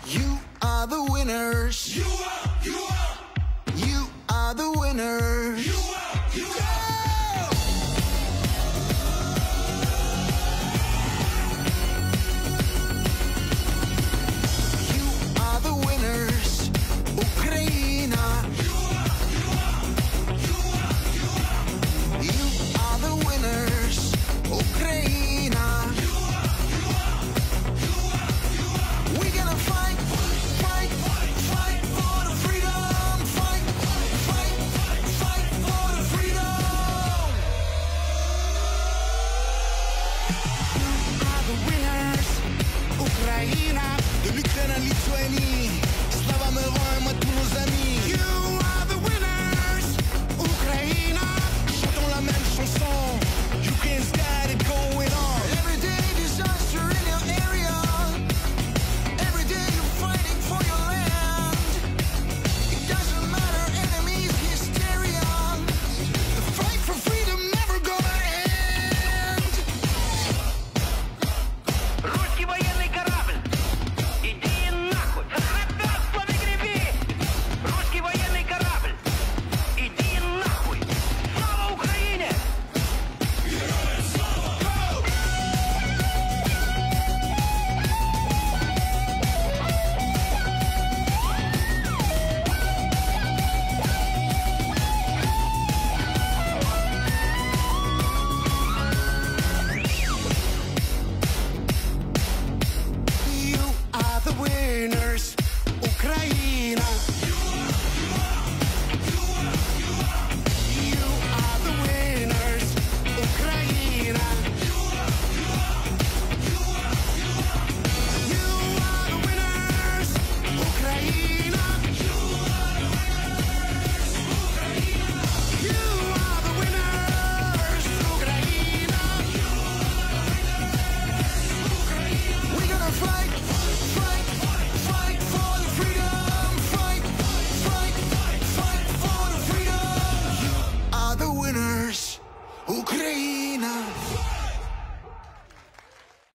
You are the winners. You are the winners. You are. Україна. You are the winners. Україна. We're gonna fight, fight, fight for the freedom. Fight, fight, fight for the freedom. You are the winners. Україна. De l'Ukraine à Lituanie. Слава, ми воїмо, друзі.